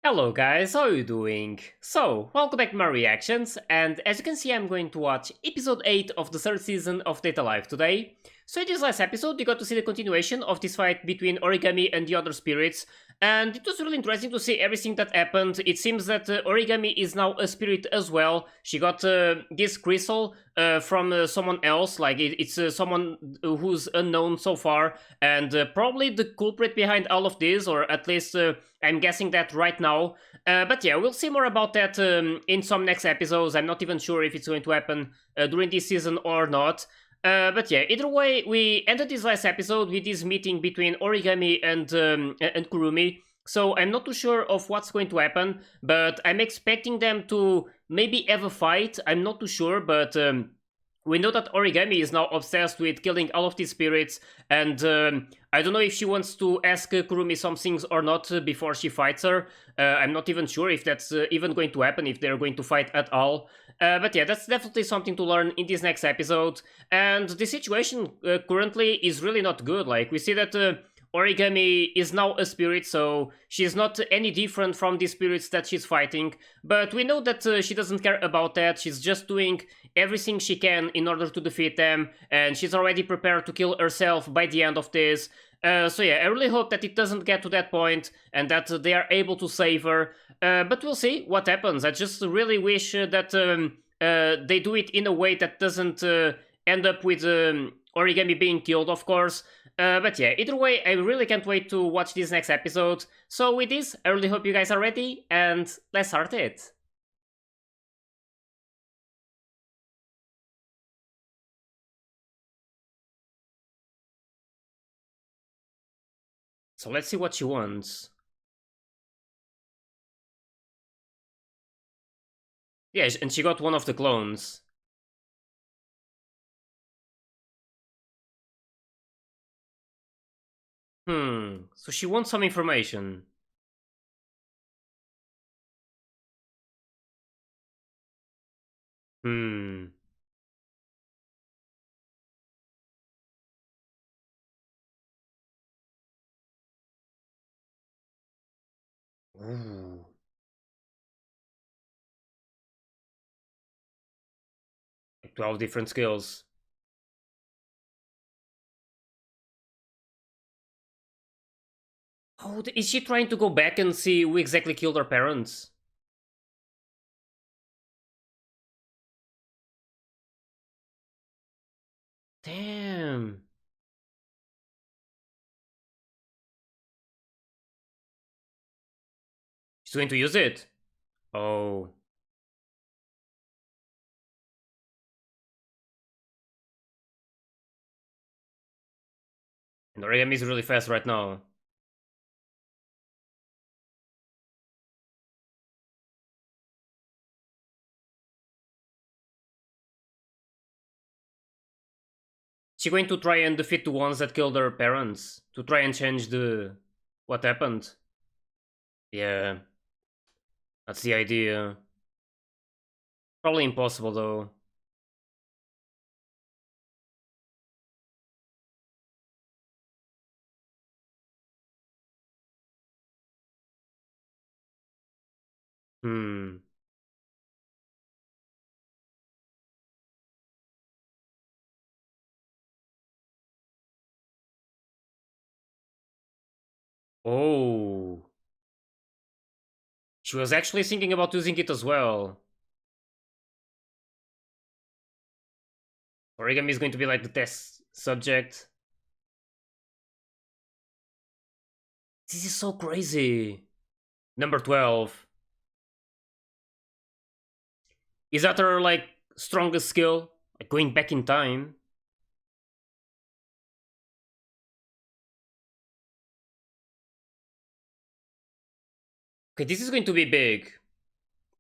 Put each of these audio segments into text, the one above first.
Hello guys, how are you doing? So, welcome back to my reactions, and as you can see I'm going to watch episode 8 of the third season of Data Life today. So in this last episode we got to see the continuation of this fight between Origami and the other spirits, and it was really interesting to see everything that happened. It seems that Origami is now a spirit as well. She got this crystal from someone else, like it's someone who's unknown so far, and probably the culprit behind all of this, or at least I'm guessing that right now. But yeah, we'll see more about that in some next episodes. I'm not even sure if it's going to happen during this season or not. But yeah, either way, we ended this last episode with this meeting between Origami and Kurumi. So I'm not too sure of what's going to happen, but I'm expecting them to maybe have a fight. I'm not too sure, but we know that Origami is now obsessed with killing all of these spirits, and I don't know if she wants to ask Kurumi some things or not before she fights her. I'm not even sure if that's even going to happen, if they're going to fight at all. But yeah, that's definitely something to learn in this next episode. And the situation currently is really not good. Like, we see that Origami is now a spirit, so she's not any different from the spirits that she's fighting. But we know that she doesn't care about that. She's just doing everything she can in order to defeat them, and she's already prepared to kill herself by the end of this. So yeah, I really hope that it doesn't get to that point and that they are able to save her. But we'll see what happens. I just really wish that they do it in a way that doesn't end up with Origami being killed, of course. But yeah, either way, I really can't wait to watch this next episode. So with this, I really hope you guys are ready, and let's start it. So let's see what she wants. Yeah, and she got one of the clones. So she wants some information. Hmm. Ooh. 12 different skills. Oh, is she trying to go back and see who exactly killed her parents? Damn. She's going to use it? Oh. And Origami is really fast right now. She going to try and defeat the ones that killed her parents? To try and change the... what happened? Yeah. That's the idea. Probably impossible though. Hmm. Oh. She was actually thinking about using it as well. Origami is going to be like the test subject. This is so crazy. Number 12. Is that her, like, strongest skill? Like, going back in time? Okay, this is going to be big.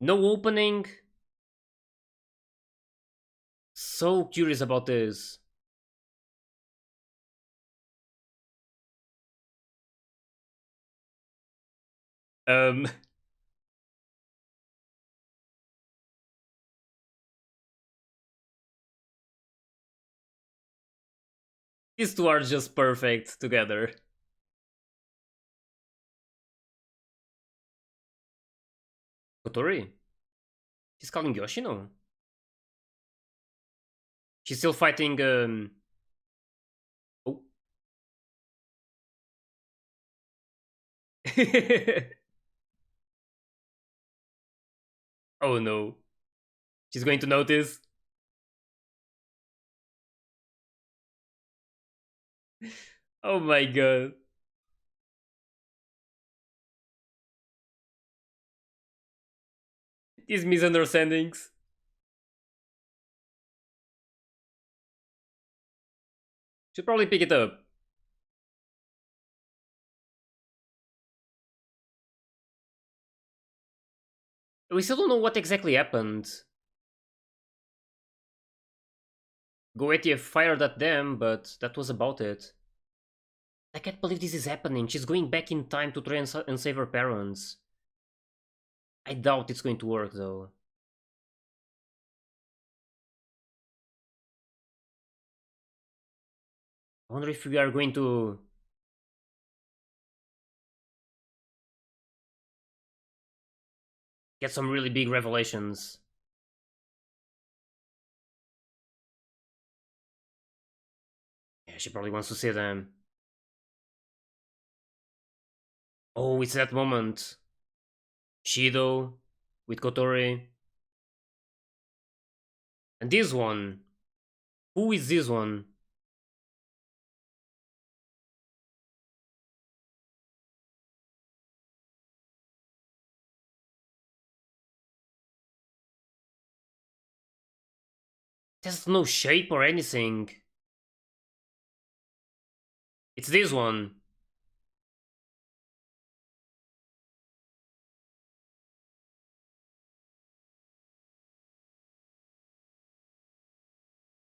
No opening. So curious about this. Um, these two are just perfect together. Kotori? She's calling Yoshino? She's still fighting, Oh. Oh no. She's going to notice. Oh my god. These misunderstandings. Should probably pick it up. We still don't know what exactly happened. Goethe fired at them, but that was about it. I can't believe this is happening. She's going back in time to try and save her parents. I doubt it's going to work though. I wonder if we are going to get some really big revelations. Yeah, she probably wants to see them. Oh, it's that moment. Shido with Kotori. And this one. Who is this one? There's no shape or anything. It's this one.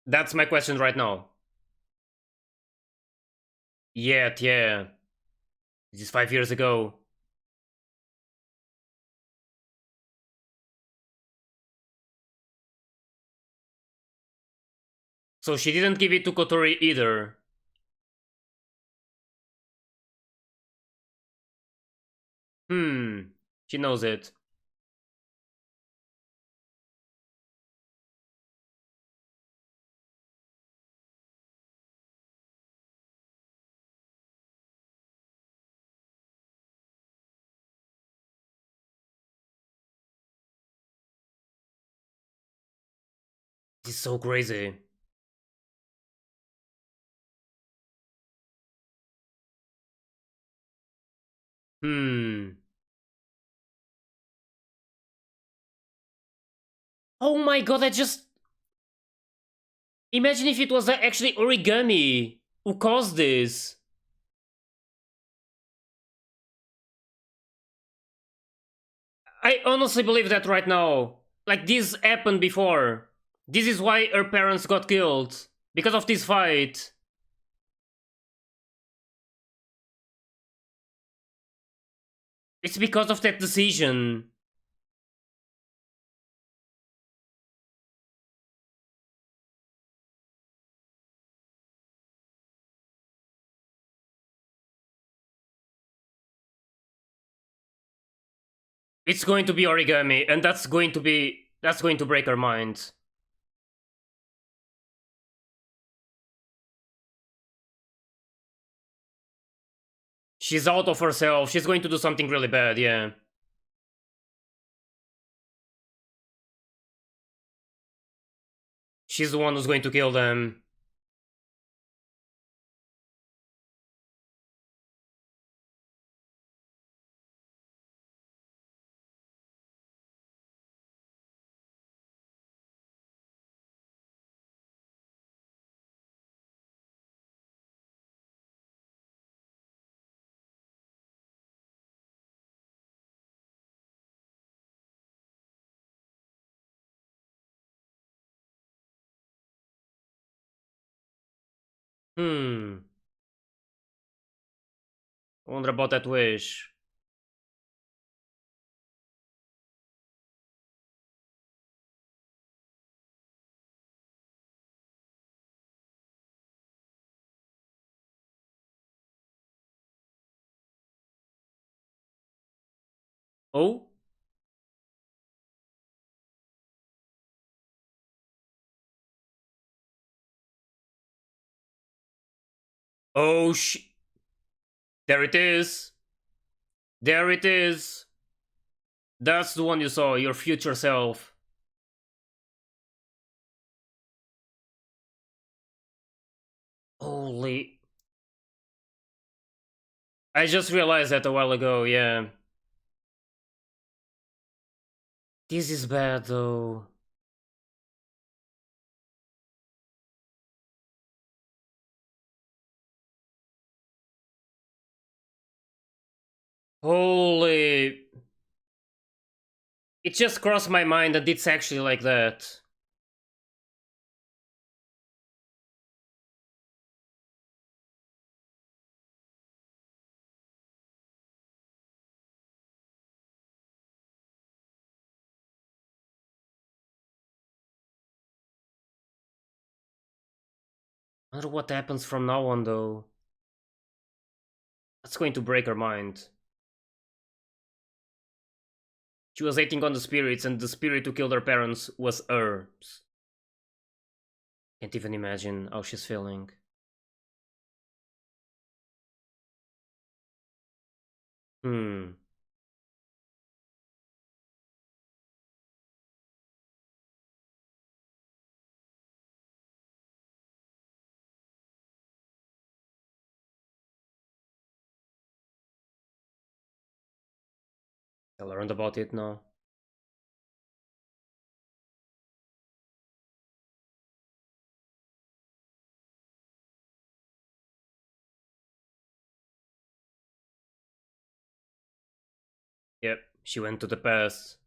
That's my question right now. Yet, yeah. This is 5 years ago. So she didn't give it to Kotori either. She knows it. This is so crazy. Hmm. Oh my god, I just... Imagine if it was actually Origami who caused this. I honestly believe that right now. Like, this happened before. This is why her parents got killed. Because of this fight. It's because of that decision. It's going to be Origami, and that's going to be... That's going to break her mind. She's out of herself. She's going to do something really bad, yeah. She's the one who's going to kill them. Hmm. I wonder about that wish. Oh? Oh there it is. There it is. That's the one you saw, your future self. Holy. I just realized that a while ago, yeah. This is bad though. Holy. It just crossed my mind that it's actually like that. I wonder what happens from now on though. That's going to break her mind. She was hating on the spirits, and the spirit who killed her parents was her. Can't even imagine how she's feeling. Hmm. I learned about it now. Yep, she went to the past.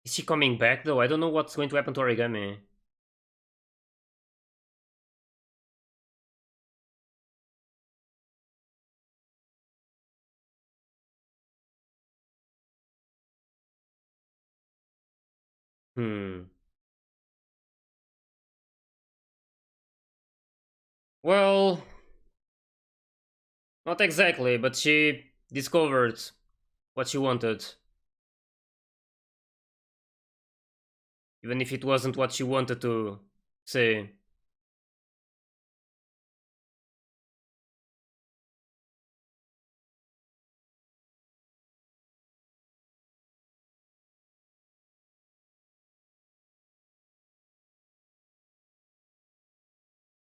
Is she coming back though? I don't know what's going to happen to Origami. Hmm. Well, not exactly, but she discovered what she wanted. Even if it wasn't what she wanted to say.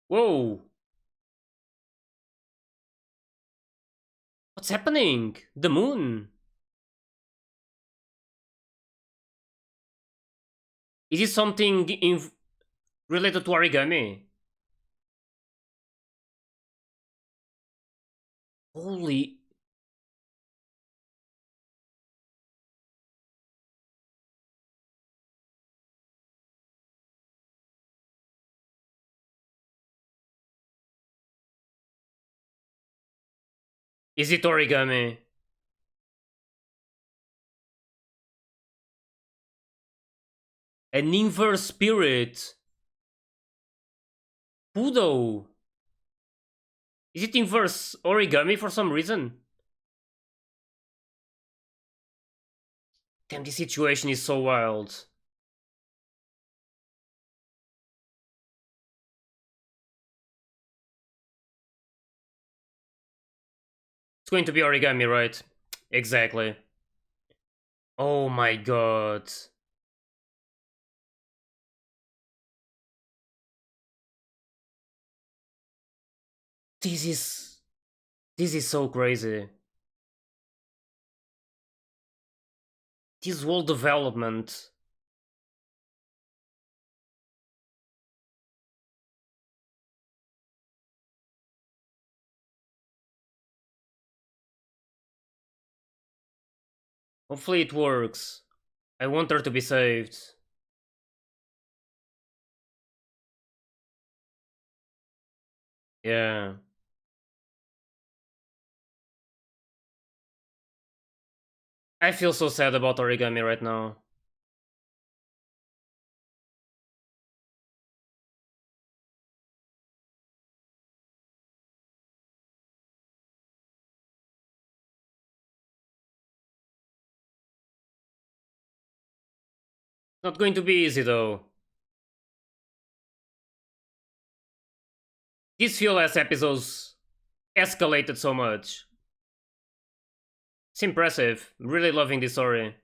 Whoa! What's happening? The moon! Is it something related to Origami? Holy. Is it Origami? An inverse spirit? Who though? Is it inverse Origami for some reason? Damn, this situation is so wild. It's going to be Origami, right? Exactly. Oh my god. This is... This is so crazy. This whole development. Hopefully it works. I want her to be saved. Yeah. I feel so sad about Origami right now. Not going to be easy though. These few last episodes escalated so much. It's impressive. Really loving this story.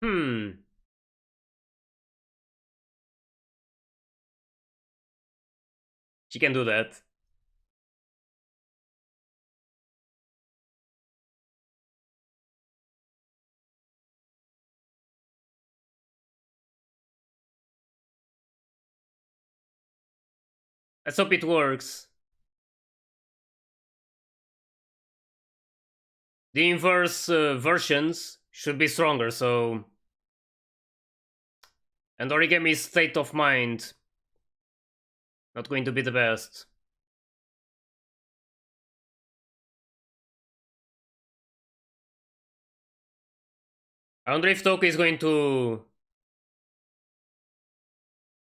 Hmm. She can do that. Let's hope it works. The inverse versions should be stronger, so. And Origami's state of mind not going to be the best. I wonder if Toki is going to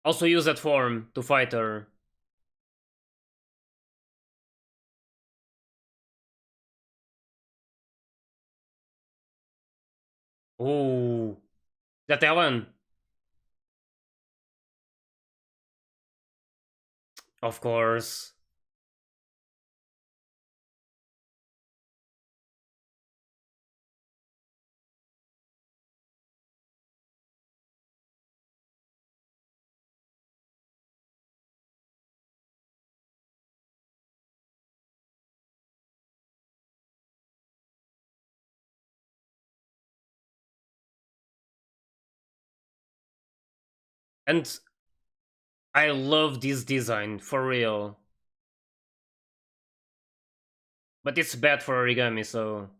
also use that form to fight her. Ooh. That Ellen? Of course. And I love this design, for real. But it's bad for Origami, so.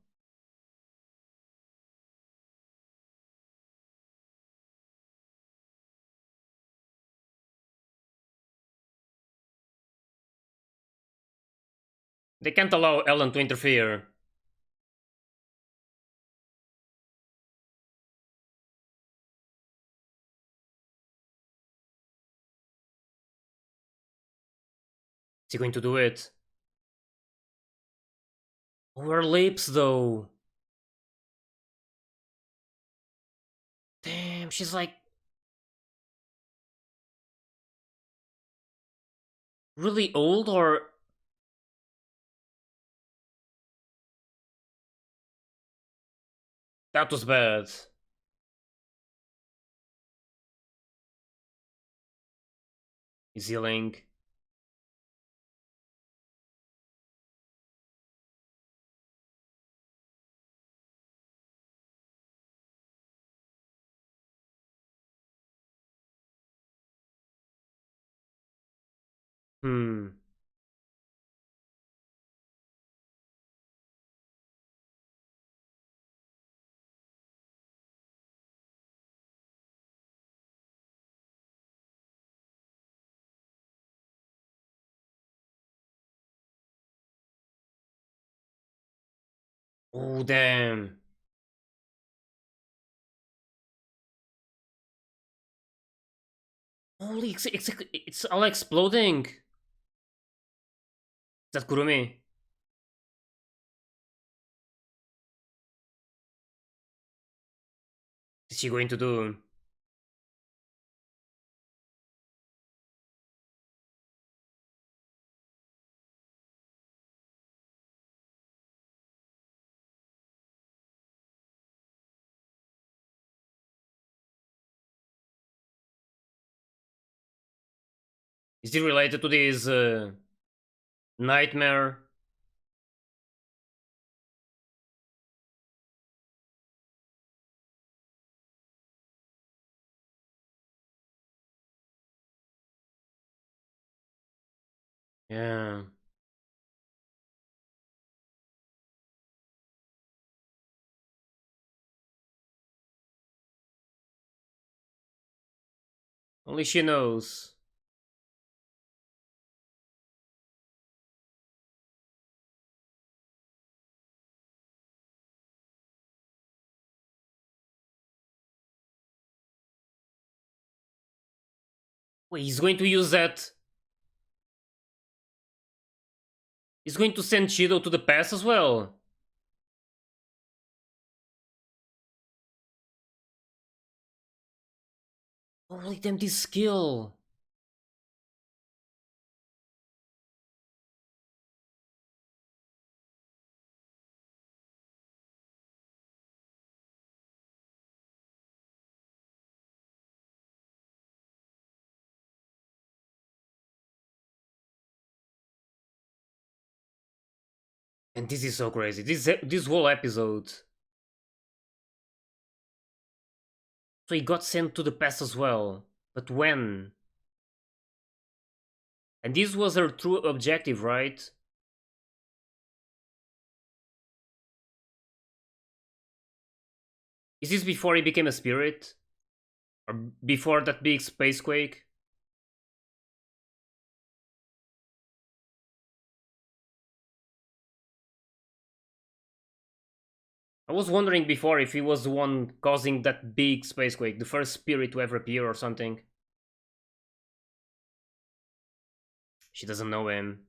They can't allow Ellen to interfere. Is he going to do it? Oh, her lips, though. Damn, she's like really old, or that was bad. He's healing. Hmm. Oh, damn. Holy, it's all exploding. Is that Kurumi? What's she going to do? Is it related to this nightmare? Yeah. Only she knows. Wait, he's going to use that. He's going to send Shido to the past as well. Holy damn, this skill. And this is so crazy. This whole episode. So he got sent to the past as well. But when? And this was her true objective, right? Is this before he became a spirit? Or before that big space quake? I was wondering before if he was the one causing that big space quake, the first spirit to ever appear or something. She doesn't know him.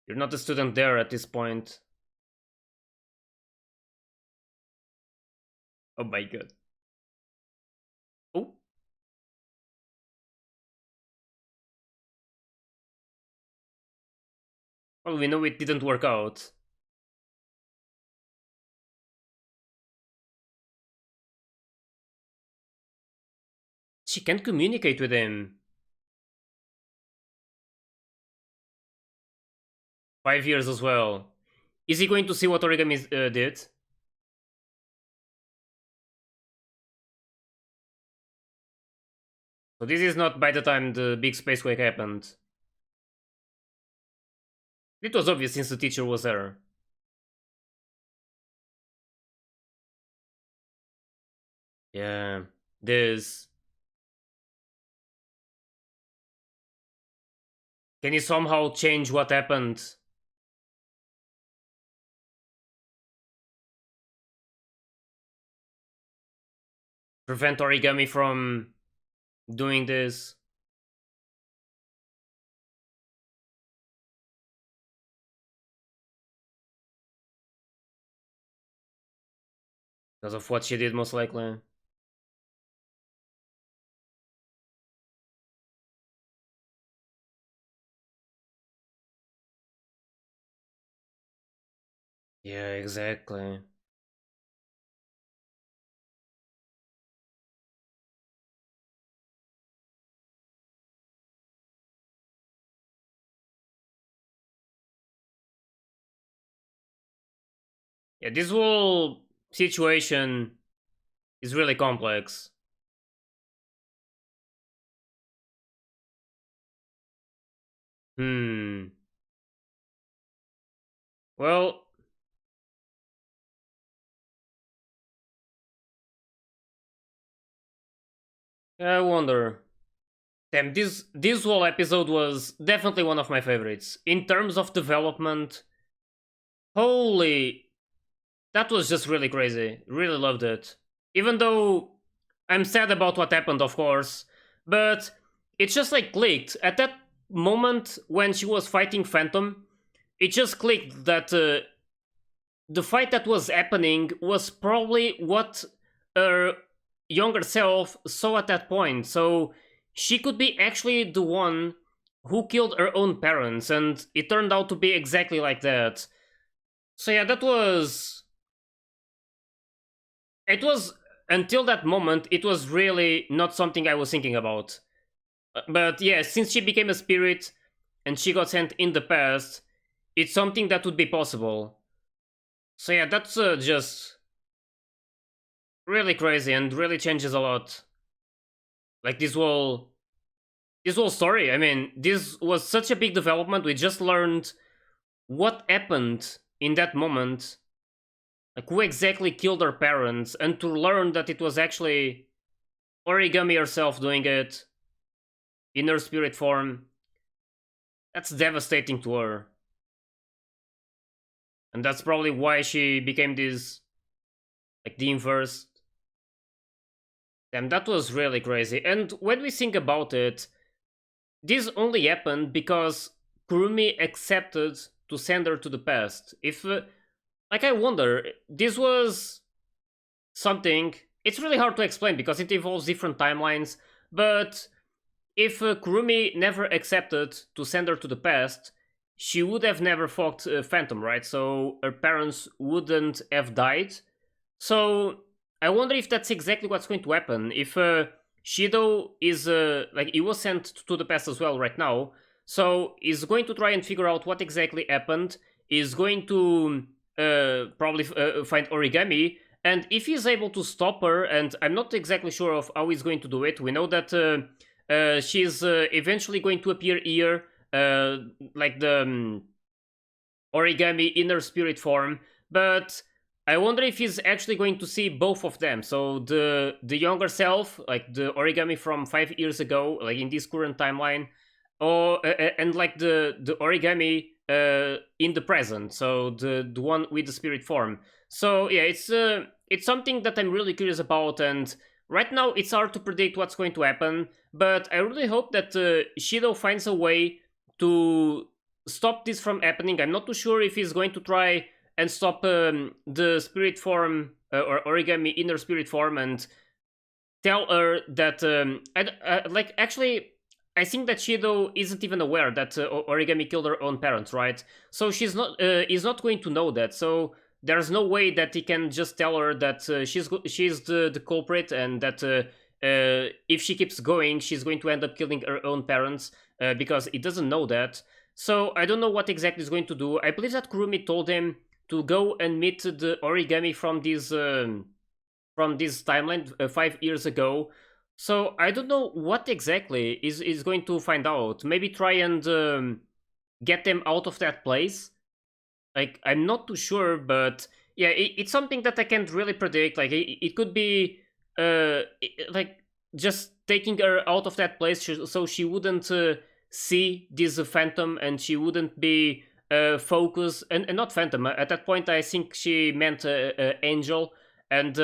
You're not a student there at this point. Oh my god. Oh. Well, we know it didn't work out. She can't communicate with him. 5 years as well. Is he going to see what Origami did? So this is not by the time the big space quake happened. It was obvious since the teacher was there. Yeah, this. Can you somehow change what happened? Prevent Origami from doing this? Because of what she did, most likely. Yeah, exactly. Yeah, this whole situation is really complex. Hmm. Well, I wonder. Damn, this whole episode was definitely one of my favorites. In terms of development, holy, that was just really crazy. Really loved it. Even though I'm sad about what happened, of course, but it just like clicked. At that moment when she was fighting Phantom, it just clicked that the fight that was happening was probably what her younger self saw at that point. So she could be actually the one who killed her own parents, and it turned out to be exactly like that. So yeah, that was. It was. Until that moment, it was really not something I was thinking about. But yeah, since she became a spirit and she got sent in the past, it's something that would be possible. So yeah, that's just really crazy and really changes a lot. Like this whole story. I mean, this was such a big development. We just learned what happened in that moment, like who exactly killed her parents, and to learn that it was actually Origami herself doing it in her spirit form. That's devastating to her, and that's probably why she became this like the inverse. Damn, that was really crazy. And when we think about it, this only happened because Kurumi accepted to send her to the past. If, like, I wonder, this was something. It's really hard to explain because it involves different timelines, but if Kurumi never accepted to send her to the past, she would have never fought Phantom, right? So her parents wouldn't have died. So I wonder if that's exactly what's going to happen. If Shido is like he was sent to the past as well right now, so he's going to try and figure out what exactly happened. He's going to probably find Origami, and if he's able to stop her, and I'm not exactly sure of how he's going to do it. We know that she's eventually going to appear here, like the Origami in her spirit form, but I wonder if he's actually going to see both of them. So the younger self, like the Origami from 5 years ago, like in this current timeline, or and like the Origami in the present. So the one with the spirit form. So yeah, it's something that I'm really curious about, and right now it's hard to predict what's going to happen. But I really hope that Shido finds a way to stop this from happening. I'm not too sure if he's going to try and stop the spirit form or Origami inner spirit form and tell her that like actually I think that Shido isn't even aware that Origami killed her own parents, right? So she's not is not going to know that. So there's no way that he can just tell her that she's the culprit and that if she keeps going, she's going to end up killing her own parents because he doesn't know that. So I don't know what exactly he's going to do. I believe that Kurumi told him to go and meet the Origami from this timeline 5 years ago. So I don't know what exactly is going to find out. Maybe try and get them out of that place. Like I'm not too sure, but yeah, it's something that I can't really predict. Like it could be like just taking her out of that place so she wouldn't see this phantom and she wouldn't be focused and not phantom at that point. I think she meant angel, and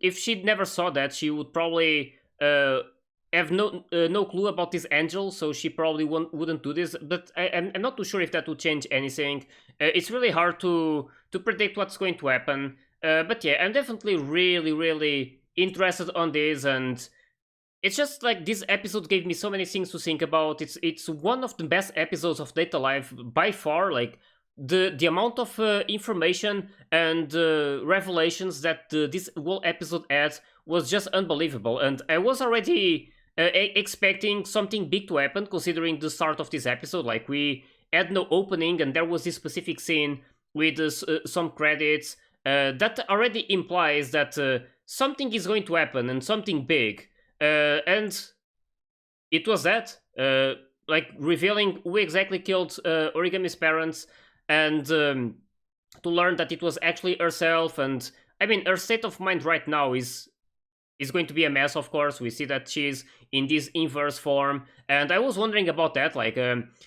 if she never saw that, she would probably have no clue about this angel, so she probably wouldn't do this. But I'm not too sure if that would change anything. It's really hard to predict what's going to happen. But yeah, I'm definitely really interested on this, and it's just like this episode gave me so many things to think about. It's one of the best episodes of Data Life by far. Like the amount of information and revelations that this whole episode had was just unbelievable, and I was already expecting something big to happen considering the start of this episode. Like we had no opening and there was this specific scene with some credits that already implies that something is going to happen and something big, and it was that like revealing who exactly killed Origami's parents, and to learn that it was actually herself. And I mean, her state of mind right now is going to be a mess. Of course, we see that she's in this inverse form, and I was wondering about that. Like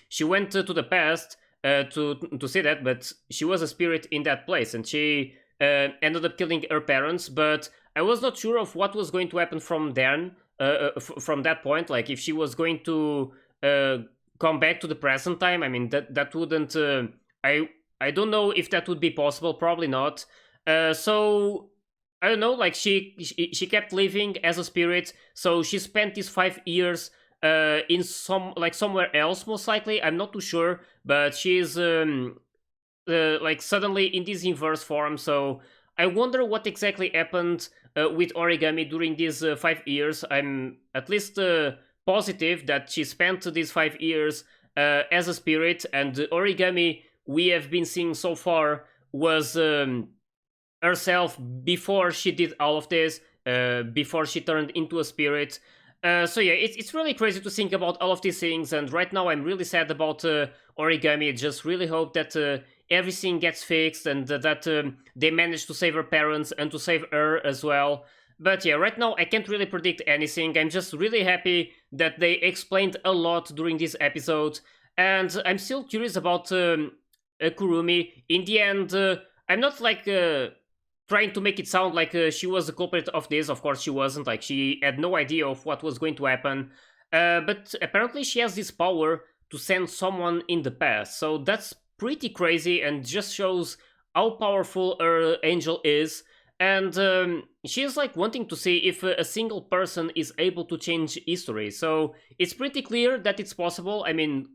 she went to the past to see that, but she was a spirit in that place, and she ended up killing her parents. But I was not sure of what was going to happen from then, from that point. Like if she was going to come back to the present time. I mean, that wouldn't. I don't know if that would be possible. Probably not. So I don't know. Like she kept living as a spirit, so she spent these 5 years in somewhere else, most likely. I'm not too sure, but she's like suddenly in this inverse form. So I wonder what exactly happened with Origami during these 5 years. I'm at least positive that she spent these 5 years as a spirit, and the Origami we have been seeing so far was herself before she did all of this, before she turned into a spirit. So yeah, it's really crazy to think about all of these things, and right now I'm really sad about Origami. I just really hope that everything gets fixed and that they manage to save her parents and to save her as well. But yeah, right now I can't really predict anything. I'm just really happy that they explained a lot during this episode, and I'm still curious about Kurumi. In the end, I'm not like trying to make it sound like she was the culprit of this. Of course, she wasn't. Like, she had no idea of what was going to happen. But apparently, she has this power to send someone in the past. So that's pretty crazy and just shows how powerful her angel is. And she is like wanting to see if a single person is able to change history. So it's pretty clear that it's possible. I mean,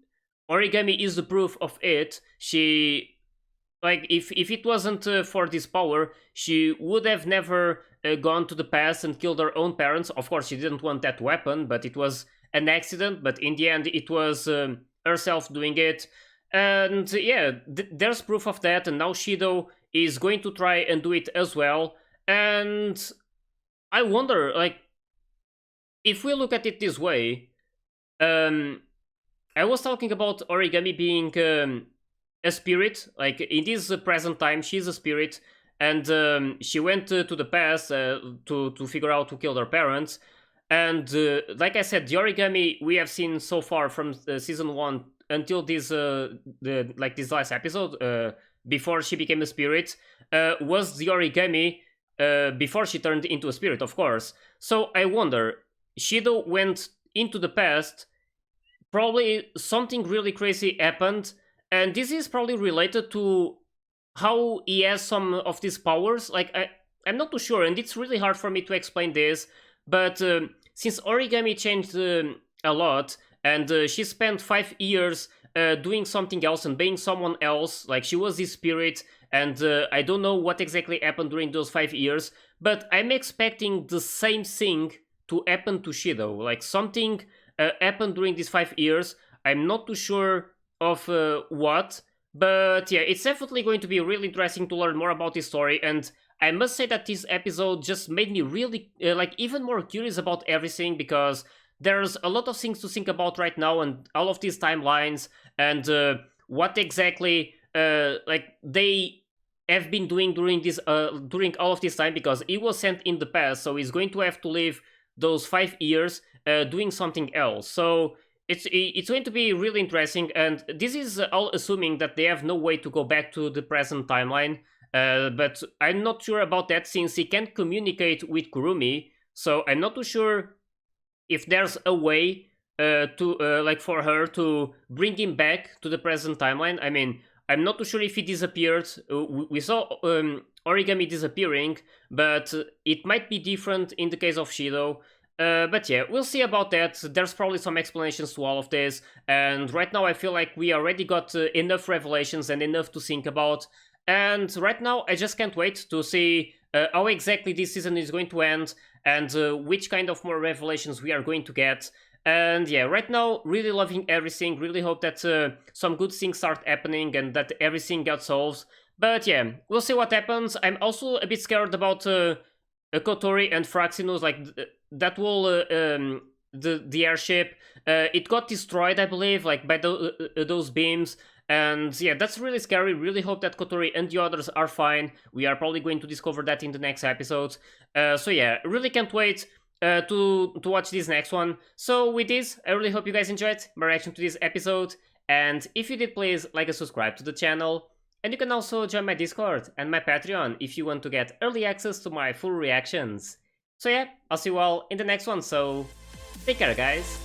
Origami is the proof of it. She, like, if it wasn't for this power, she would have never gone to the past and killed her own parents. Of course, she didn't want that weapon, but it was an accident. But in the end, it was herself doing it. And yeah, there's proof of that. And now Shido is going to try and do it as well. And I wonder, like, if we look at it this way, I was talking about Origami being a spirit. Like, in this present time, she's a spirit, and she went to the past to figure out who killed her parents. And like I said, the Origami we have seen so far from season 1 until this this last episode, before she became a spirit, was the Origami before she turned into a spirit, of course. So I wonder, Shido went into the past, probably something really crazy happened, and this is probably related to how he has some of these powers. Like, I'm not too sure, and it's really hard for me to explain this, but since Origami changed a lot, and she spent 5 years doing something else and being someone else, like she was this spirit, and I don't know what exactly happened during those 5 years, but I'm expecting the same thing to happen to Shido. Like, something happened during these 5 years. I'm not too sure of what, but yeah, it's definitely going to be really interesting to learn more about this story. And I must say that this episode just made me really even more curious about everything, because there's a lot of things to think about right now, and all of these timelines, and what exactly they have been doing during this during all of this time, because he was sent in the past, so he's going to have to live those 5 years doing something else. So it's going to be really interesting, and this is all assuming that they have no way to go back to the present timeline. But I'm not sure about that, since he can't communicate with Kurumi. So I'm not too sure if there's a way for her to bring him back to the present timeline. I mean, I'm not too sure if he disappeared. We saw Origami disappearing, but it might be different in the case of Shido. But yeah, we'll see about that. There's probably some explanations to all of this, and right now I feel like we already got enough revelations and enough to think about. And right now I just can't wait to see how exactly this season is going to end, and which kind of more revelations we are going to get. And yeah, right now, really loving everything. Really hope that some good things start happening and that everything gets solved. But yeah, we'll see what happens. I'm also a bit scared about Kotori and Fraxinus. Like, that will the airship. It got destroyed, I believe, like by those beams. And yeah, that's really scary. Really hope that Kotori and the others are fine. We are probably going to discover that in the next episode. So yeah, really can't wait to watch this next one. So with this, I really hope you guys enjoyed my reaction to this episode. And if you did, please like and subscribe to the channel. And you can also join my Discord and my Patreon if you want to get early access to my full reactions. So yeah, I'll see you all in the next one, so take care, guys.